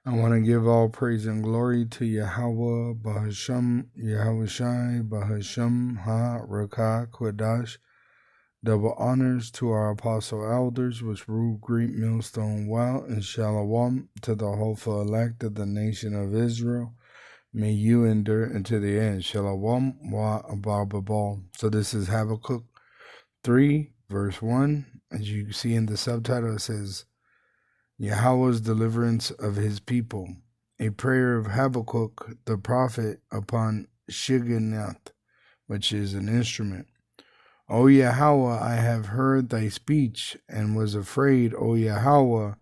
I want to give all praise and glory to Yahweh, Bahasham, Yahushai, Bahasham, Ha, Rakah, Quadash. Double honors to our apostle elders, which rule Great Millstone well, and Shalom to the hopeful elect of the nation of Israel. May you endure unto the end. Shalom wa abababal. So this is Habakkuk 3, verse 1. As you see in the subtitle, it says, Yahweh's deliverance of his people. A prayer of Habakkuk the prophet upon Shigionoth, which is an instrument. O Yahweh, I have heard thy speech and was afraid. O Yahweh,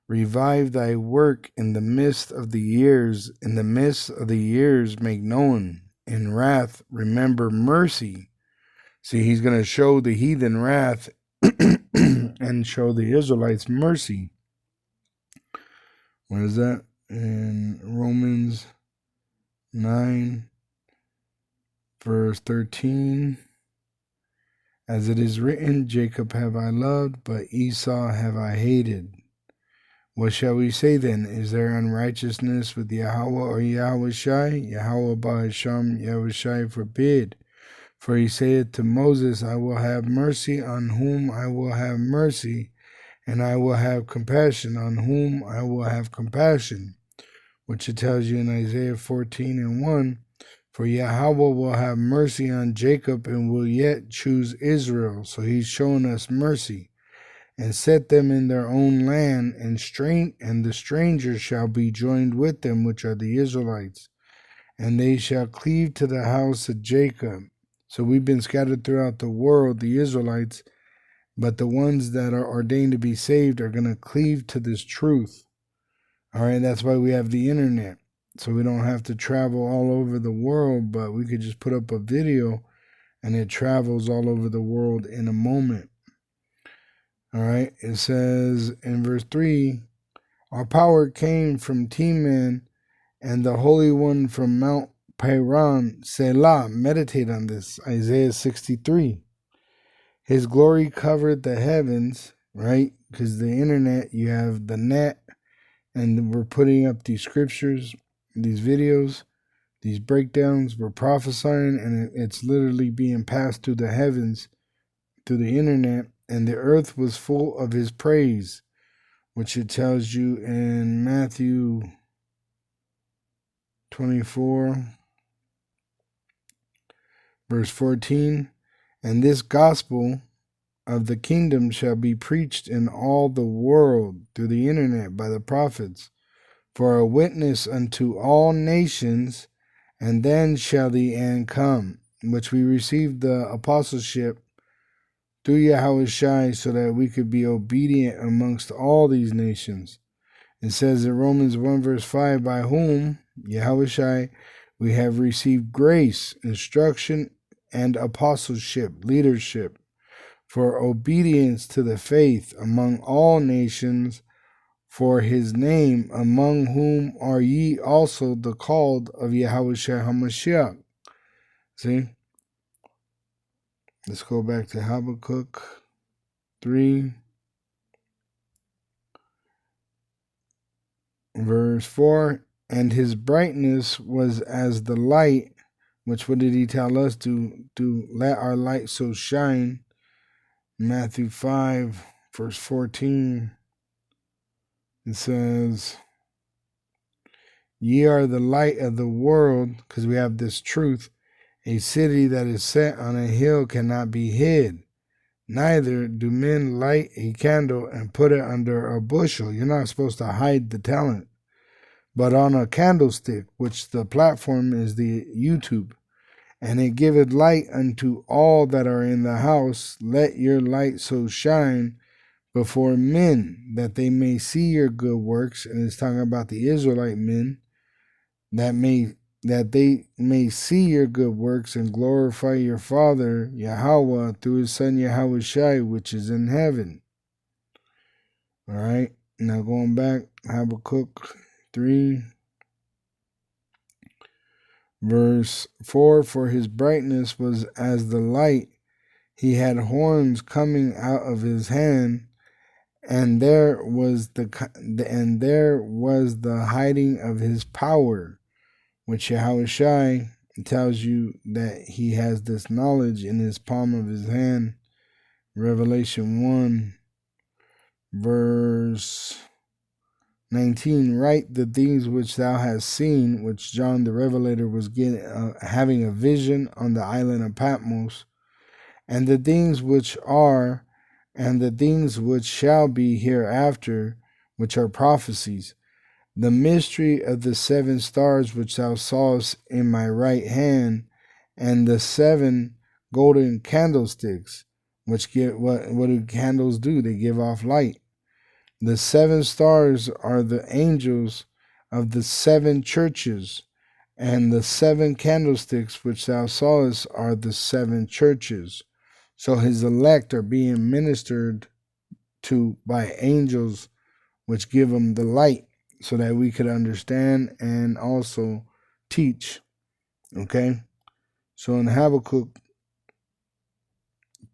revive thy work in the midst of the years. In the midst of the years make known. In wrath remember mercy. See, he's going to show the heathen wrath and show the Israelites mercy. What is that? In Romans 9, verse 13. As it is written, Jacob have I loved, but Esau have I hated. What shall we say then? Is there unrighteousness with Yahweh or Yahushai? Yahweh Bahasham, Yahushai forbid. For he saith to Moses, I will have mercy on whom I will have mercy, and I will have compassion on whom I will have compassion. Which it tells you in Isaiah 14:1, for Yahweh will have mercy on Jacob and will yet choose Israel. So he's showing us mercy. And set them in their own land, and the strangers shall be joined with them, which are the Israelites. And they shall cleave to the house of Jacob. So we've been scattered throughout the world, the Israelites, but the ones that are ordained to be saved are going to cleave to this truth. All right, that's why we have the internet. So we don't have to travel all over the world, but we could just put up a video and it travels all over the world in a moment. All right, it says in verse 3, our power came from Teman and the Holy One from Mount Paran, Selah. Meditate on this, Isaiah 63. His glory covered the heavens, right? Because the internet, you have the net, and we're putting up these scriptures, these videos, these breakdowns. We're prophesying, and it's literally being passed through the heavens, through the internet, and the earth was full of his praise, which it tells you in Matthew 24, verse 14. And this gospel of the kingdom shall be preached in all the world through the internet by the prophets, for a witness unto all nations, and then shall the end come. Which we received the apostleship through Yahushai so that we could be obedient amongst all these nations. It says in Romans 1 verse 5, by whom, Yahushai, we have received grace, instruction, and apostleship, leadership, for obedience to the faith among all nations, for his name, among whom are ye also the called of Yahushua HaMashiach. See? Let's go back to Habakkuk 3, verse 4. And his brightness was as the light, which what did he tell us? To let our light so shine. Matthew 5, verse 14. It says, ye are the light of the world, because we have this truth. A city that is set on a hill cannot be hid. Neither do men light a candle and put it under a bushel. You're not supposed to hide the talent. But on a candlestick, which the platform is the YouTube. And it giveth light unto all that are in the house. Let your light so shine before men, that they may see your good works. And it's talking about the Israelite men, that they may see your good works and glorify your Father, Yahweh, through his Son, Yahushai, which is in heaven. All right, now going back, Habakkuk 3, verse 4, for his brightness was as the light. He had horns coming out of his hand, and there was the hiding of his power, which Yahushai tells you that he has this knowledge in his palm of his hand. Revelation 1, verse 19, write the things which thou hast seen, which John the Revelator was having a vision on the island of Patmos, and the things which are, and the things which shall be hereafter, which are prophecies. The mystery of the 7 stars which thou sawest in my right hand, and the 7 golden candlesticks, which give what do candles do? They give off light. The 7 stars are the angels of the 7 churches, and the 7 candlesticks which thou sawest are the 7 churches. So his elect are being ministered to by angels which give them the light so that we could understand and also teach. Okay? So in Habakkuk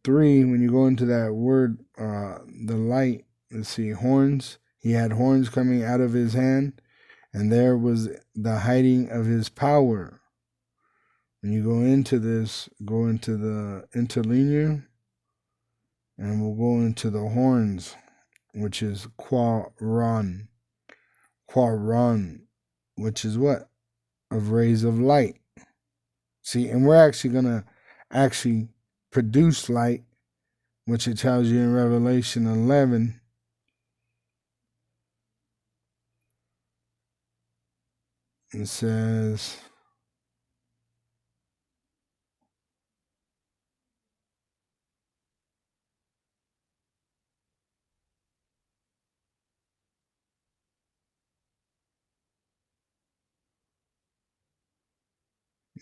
3, when you go into that word, the light, let's see, horns. He had horns coming out of his hand, and there was the hiding of his power. When you go into this, go into the interlinear, and we'll go into the horns, which is Quaran. Quaran, which is what? Of rays of light. See, and we're actually going to actually produce light, which it tells you in Revelation 11. It says,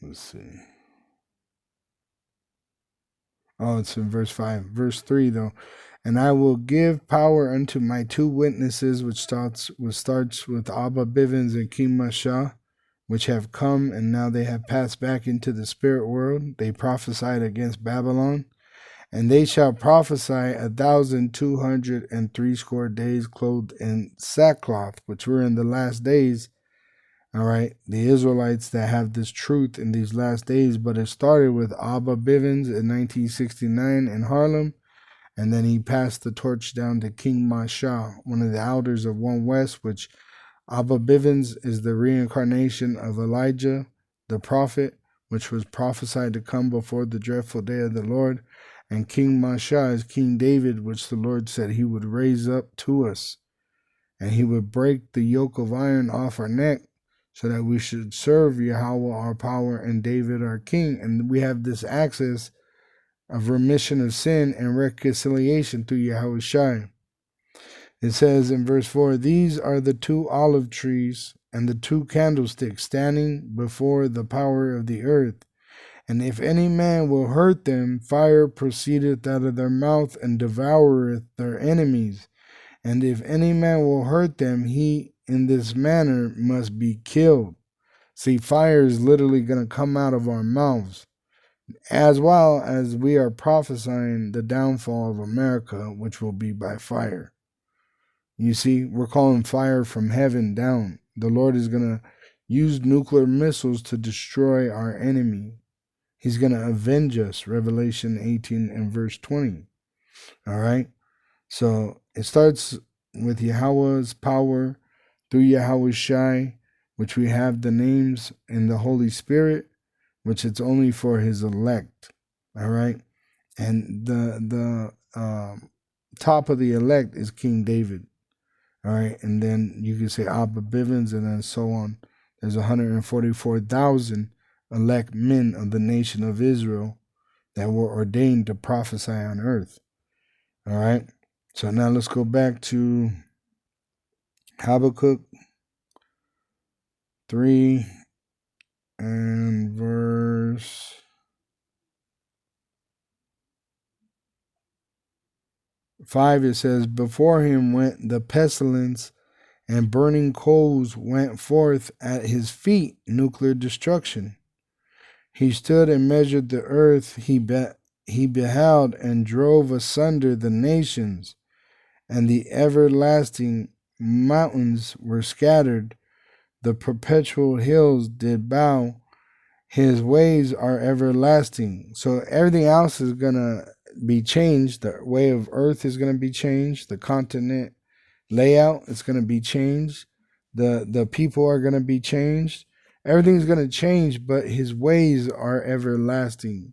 let's see. Oh, it's in verse 5. Verse 3, though. And I will give power unto my 2 witnesses, which starts with Abba Bivens and King Mashah, which have come, and now they have passed back into the spirit world. They prophesied against Babylon. And they shall prophesy 1,260 days, clothed in sackcloth, which we're in the last days. All right, the Israelites that have this truth in these last days, but it started with Abba Bivens in 1969 in Harlem, and then he passed the torch down to King Mashah, one of the elders of One West, which Abba Bivens is the reincarnation of Elijah, the prophet, which was prophesied to come before the dreadful day of the Lord, and King Mashah is King David, which the Lord said he would raise up to us, and he would break the yoke of iron off our neck, so that we should serve Yahweh our power and David our king. And we have this access of remission of sin and reconciliation through Yahushua. It says in verse 4, these are the 2 olive trees and the 2 candlesticks standing before the power of the earth. And if any man will hurt them, fire proceedeth out of their mouth and devoureth their enemies. And if any man will hurt them, he in this manner must be killed. See, fire is literally going to come out of our mouths, as well as we are prophesying the downfall of America, which will be by fire. You see, we're calling fire from heaven down. The Lord is going to use nuclear missiles to destroy our enemy. He's going to avenge us, Revelation 18 and verse 20. All right? So it starts with Yahweh's power through Yahushai, which we have the names in the Holy Spirit, which it's only for his elect. All right? And the top of the elect is King David. All right? And then you can say Abba Bivens and then so on. There's 144,000 elect men of the nation of Israel that were ordained to prophesy on earth. All right? So now let's go back to Habakkuk 3 and verse 5. It says, before him went the pestilence, and burning coals went forth at his feet, nuclear destruction. He stood and measured the earth. He beheld and drove asunder the nations, and the everlasting mountains were scattered. The perpetual hills did bow. His ways are everlasting. So everything else is going to be changed. The way of earth is going to be changed. The continent layout is going to be changed. The people are going to be changed. Everything's going to change, but his ways are everlasting.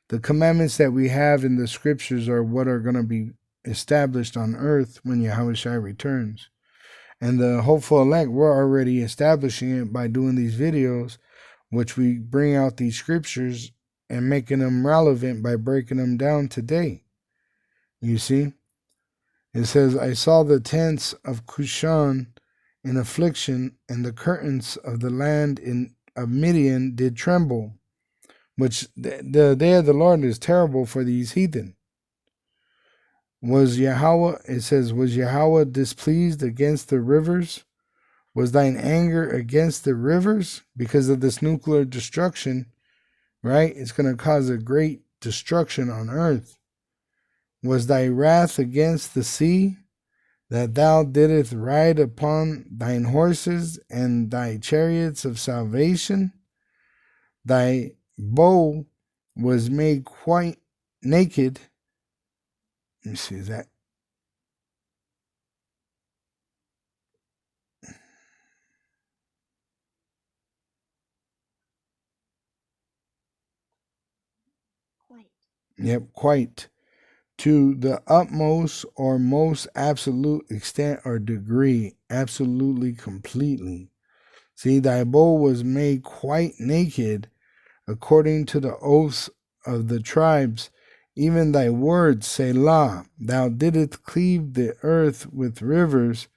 The commandments that we have in the scriptures are what are going to be established on earth when Yahushua returns. And the hopeful elect, we're already establishing it by doing these videos, which we bring out these scriptures and making them relevant by breaking them down today. You see? It says, I saw the tents of Cushan in affliction, and the curtains of the land of Midian did tremble, which the day of the Lord is terrible for these heathen. It says, was Yahweh displeased against the rivers? Was thine anger against the rivers? Because of this nuclear destruction, right? It's going to cause a great destruction on earth. Was thy wrath against the sea, that thou didst ride upon thine horses and thy chariots of salvation? Thy bow was made quite naked. Let me see, is that? Quite. Yep, quite. To the utmost or most absolute extent or degree, absolutely, completely. See, thy bow was made quite naked, according to the oaths of the tribes, even thy words, Selah. Thou didst cleave the earth with rivers,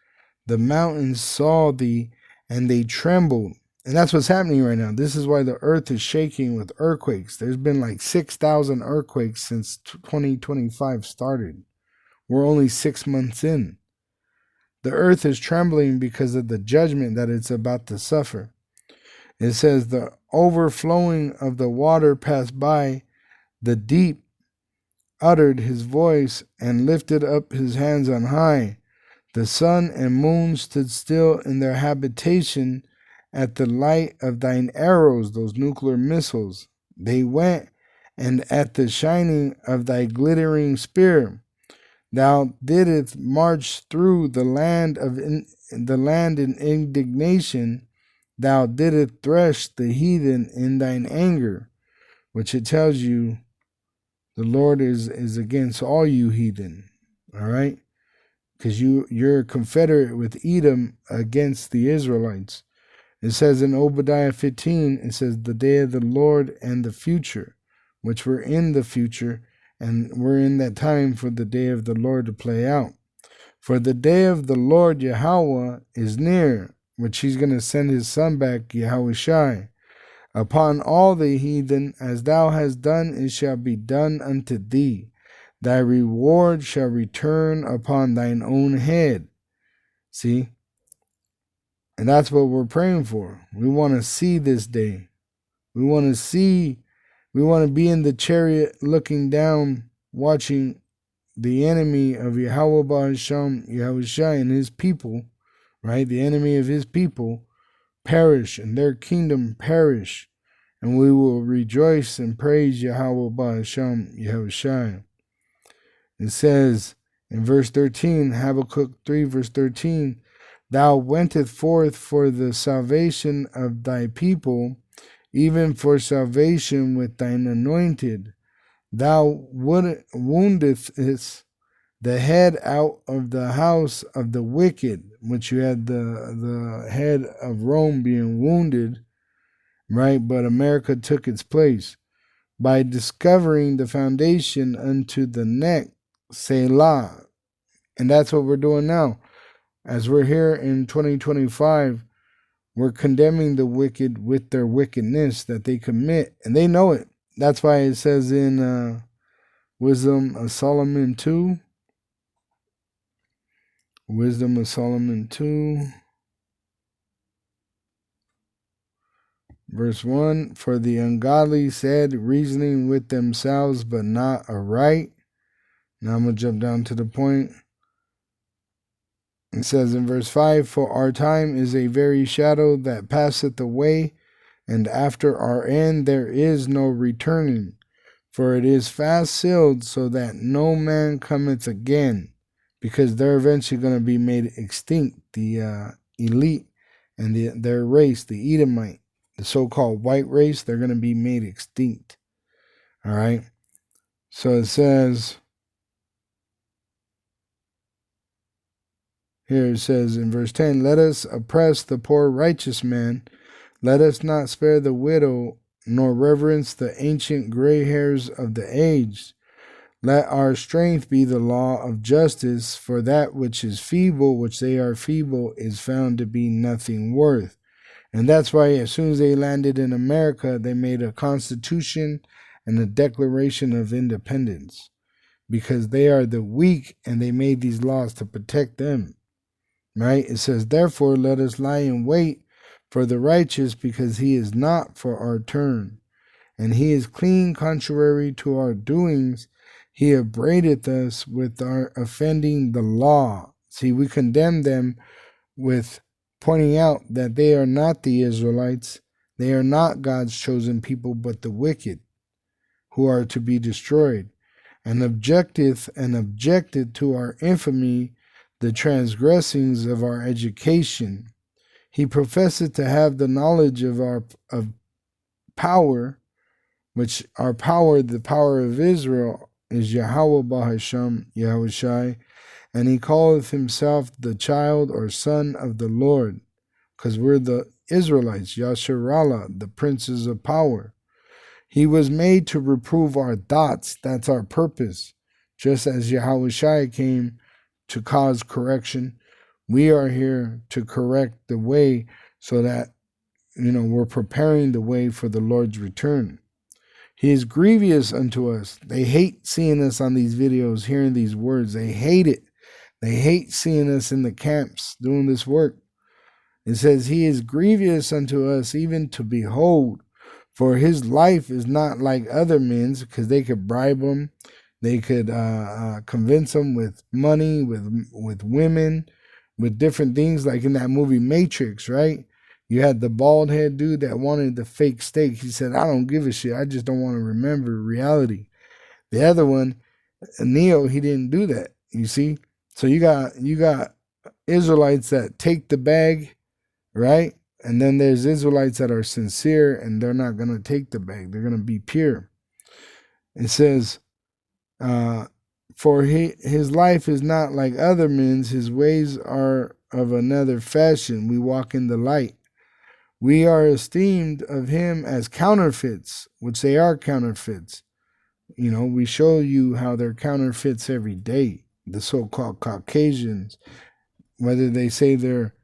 the mountains saw thee, and they trembled. And that's what's happening right now. This is why the earth is shaking with earthquakes. There's been like 6,000 earthquakes since 2025 started. We're only 6 months in. The earth is trembling because of the judgment that it's about to suffer. It says, the overflowing of the water passed by, the deep uttered his voice and lifted up his hands on high. The sun and moon stood still in their habitation at the light of thine arrows, those nuclear missiles. They went, and at the shining of thy glittering spear, thou didst march through the land in indignation. Thou didst thresh the heathen in thine anger, which it tells you the Lord is against all you heathen. All right? Because you're confederate with Edom against the Israelites. It says in Obadiah 15, it says, the day of the Lord and the future, which we're in the future, and we're in that time for the day of the Lord to play out. For the day of the Lord Yahweh is near, which he's going to send his son back, Yahushai. Upon all the heathen, as thou hast done, it shall be done unto thee. Thy reward shall return upon thine own head. See? And that's what we're praying for. We want to see this day. We want to be in the chariot looking down, watching the enemy of Yahweh Ba'asham, Yahushua and his people, right? The enemy of his people perish and their kingdom perish. And we will rejoice and praise Yahweh Ba'asham, Yahushua. It says in verse 13, Habakkuk 3, verse 13, thou wentest forth for the salvation of thy people, even for salvation with thine anointed. Thou woundedst the head out of the house of the wicked, which you had the head of Rome being wounded, right? But America took its place by discovering the foundation unto the neck, Selah. And that's what we're doing now. As we're here in 2025, we're condemning the wicked with their wickedness that they commit, and they know it. That's why it says in Wisdom of Solomon 2, Wisdom of Solomon 2, verse 1, for the ungodly said, reasoning with themselves, but not aright. Now I'm going to jump down to the point. It says in verse 5, "For our time is a very shadow that passeth away, and after our end there is no returning. For it is fast sealed, so that no man cometh again," because they're eventually going to be made extinct. The elite and their race, the Edomite, the so-called white race, they're going to be made extinct. All right. So it says here, it says in verse 10, "Let us oppress the poor righteous man. Let us not spare the widow, nor reverence the ancient gray hairs of the aged. Let our strength be the law of justice, for that which is feeble, which they are feeble, is found to be nothing worth." And that's why as soon as they landed in America, they made a constitution and a declaration of independence, because they are the weak and they made these laws to protect them. Right? It says, "Therefore let us lie in wait for the righteous, because he is not for our turn. And he is clean contrary to our doings. He upbraideth us with our offending the law." See, we condemn them with pointing out that they are not the Israelites. They are not God's chosen people, but the wicked, who are to be destroyed. "And objected to our infamy the transgressings of our education. He professeth to have the knowledge of our power, which our power, the power of Israel, is Yahweh Bahasham, Yahushai, and he calleth himself the child or son of the Lord," because we're the Israelites, Yasharallah, the princes of power. "He was made to reprove our thoughts," that's our purpose. Just as Yahushai came to cause correction, we are here to correct the way, so that, we're preparing the way for the Lord's return. "He is grievous unto us." They hate seeing us on these videos, hearing these words. They hate it. They hate seeing us in the camps doing this work. It says, "He is grievous unto us even to behold, for his life is not like other men's," because they could bribe him. They could convince him with money, with women, with different things, like in that movie Matrix, right? You had the bald head dude that wanted the fake steak. He said, "I don't give a shit. I just don't want to remember reality." The other one, Neo, he didn't do that. You see? So you got Israelites that take the bag, right? And then there's Israelites that are sincere and they're not going to take the bag. They're going to be pure. It says, "For his life is not like other men's. His ways are of another fashion. We walk in the light. We are esteemed of him as counterfeits," which they are counterfeits. We show you how they're counterfeits every day. The so-called Caucasians, whether they say they're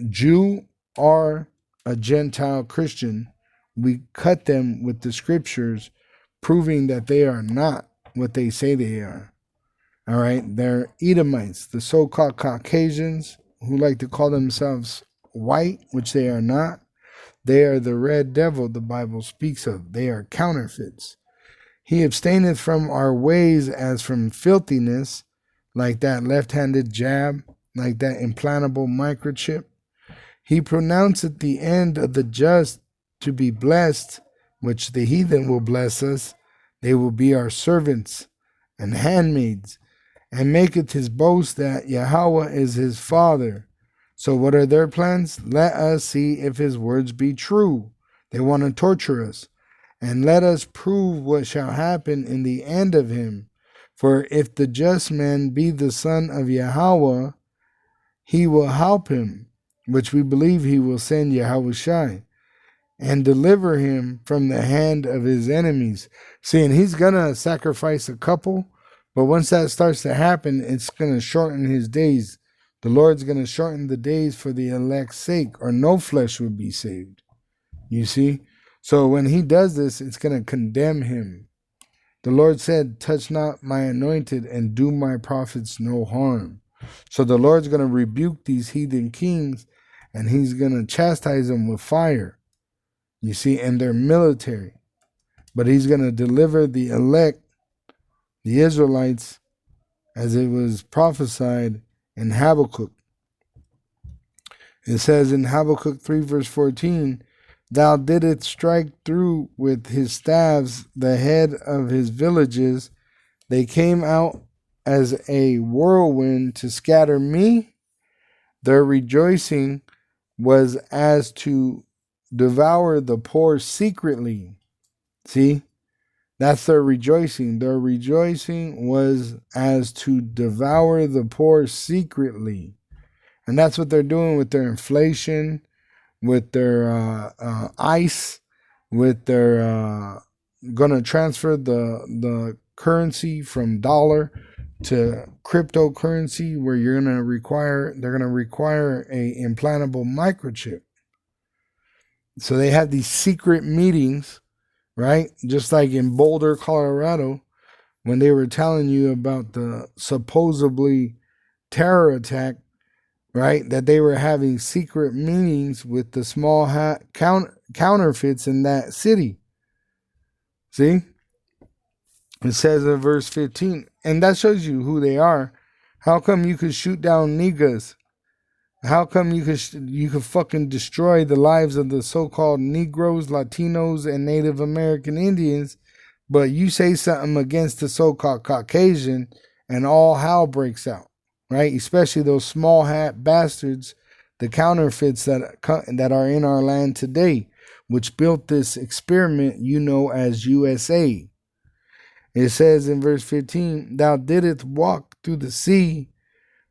Jew or a Gentile Christian, we cut them with the scriptures, proving that they are not what they say they are. All right, they're Edomites, the so-called Caucasians, who like to call themselves white, which they are not. They are the red devil the Bible speaks of. They are counterfeits. "He abstaineth from our ways as from filthiness," like that left-handed jab, like that implantable microchip. "He pronounceth the end of the just to be blessed," which the heathen will bless us. They will be our servants and handmaids. "And maketh his boast that Yahweh is his father." So what are their plans? Let us see if his words be true. They want to torture us. "And let us prove what shall happen in the end of him. For if the just man be the son of Yahweh, he will help him," which we believe he will send Yahushai, "and deliver him from the hand of his enemies." See, and he's going to sacrifice a couple, but once that starts to happen, it's going to shorten his days. The Lord's going to shorten the days for the elect's sake, or no flesh would be saved. You see? So when he does this, it's going to condemn him. The Lord said, "Touch not my anointed and do my prophets no harm." So the Lord's going to rebuke these heathen kings, and he's going to chastise them with fire. You see, and they're military. But he's going to deliver the elect, the Israelites, as it was prophesied in Habakkuk. It says in Habakkuk 3 verse 14, Thou didst strike through with his staves the head of his villages. They came out as a whirlwind to scatter me. Their rejoicing was as to devour the poor secretly. See? That's their rejoicing. Their rejoicing was as to devour the poor secretly. And that's what they're doing with their inflation, with their ICE, with their going to transfer the currency from dollar to cryptocurrency, where they're going to require a implantable microchip. So they have these secret meetings, right? Just like in Boulder, Colorado, when they were telling you about the supposedly terror attack, right? That they were having secret meetings with the small counterfeits in that city. See? It says in verse 15, and that shows you who they are. How come you could shoot down niggas? How come you could fucking destroy the lives of the so-called Negroes, Latinos, and Native American Indians, but you say something against the so-called Caucasian and all hell breaks out, right? Especially those small hat bastards, the counterfeits that are in our land today, which built this experiment you know as USA. It says in verse 15, Thou didst walk through the sea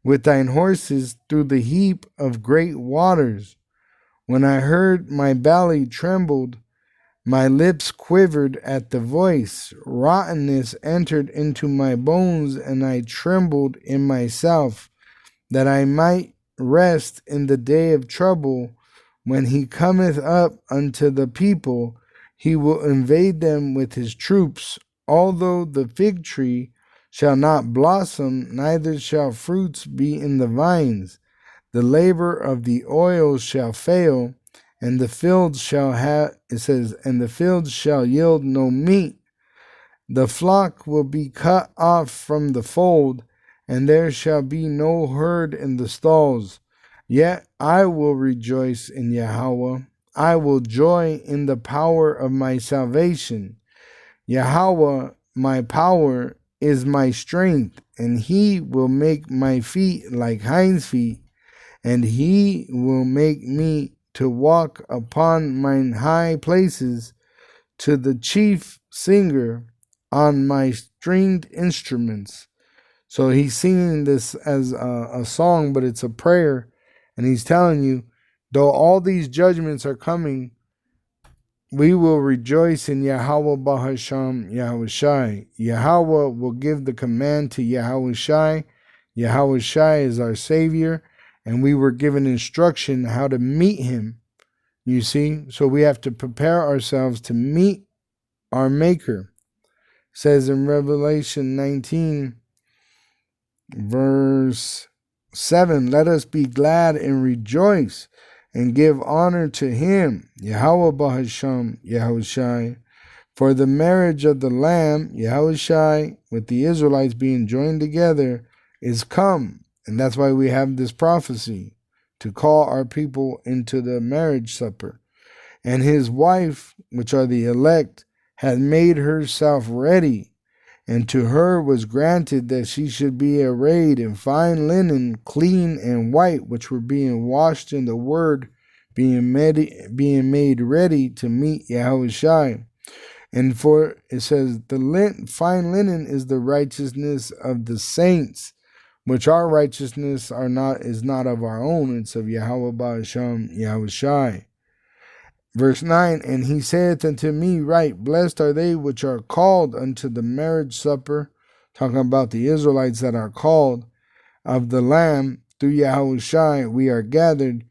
with thine horses through the heap of great waters. When I heard, my belly trembled, my lips quivered at the voice. Rottenness entered into my bones, and I trembled in myself, that I might rest in the day of trouble. When he cometh up unto the people, he will invade them with his troops. Although the fig tree shall not blossom, neither shall fruits be in the vines. The labor of the oil shall fail, and the fields shall and the fields shall yield no meat. The flock will be cut off from the fold, and there shall be no herd in the stalls. Yet I will rejoice in Yahweh. I will joy in the power of my salvation. Yahweh, my power, is my strength, and he will make my feet like hinds' feet, and he will make me to walk upon mine high places, to the chief singer on my stringed instruments. So he's singing this as a song, but it's a prayer, and he's telling you, though all these judgments are coming, we will rejoice in Yahweh Bahasham Yahushai. Yahweh will give the command to Yahushai. Yahushai is our Savior, and we were given instruction how to meet him. You see? So we have to prepare ourselves to meet our Maker. It says in Revelation 19, verse 7, Let us be glad and rejoice and give honor to him, Yahweh Bahasham Yahushai, for the marriage of the Lamb, Yahushai, with the Israelites being joined together, is come. And that's why we have this prophecy, to call our people into the marriage supper. And his wife, which are the elect, had made herself ready, and to her was granted that she should be arrayed in fine linen, clean and white, which were being washed in the word, being made ready to meet Yahushai. And for it says, the fine linen is the righteousness of the saints, which our righteousness is not of our own, it's of Yahweh Ba'asham Yahushai. Verse 9, And he saith unto me, Right, blessed are they which are called unto the marriage supper, talking about the Israelites that are called, of the Lamb, through Yahushai we are gathered.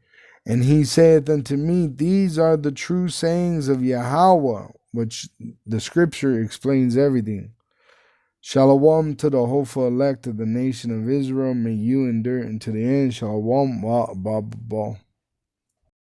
And he saith unto me, These are the true sayings of Yahweh, which the scripture explains everything. Shalom to the hopeful elect of the nation of Israel. May you endure unto the end. Shalom.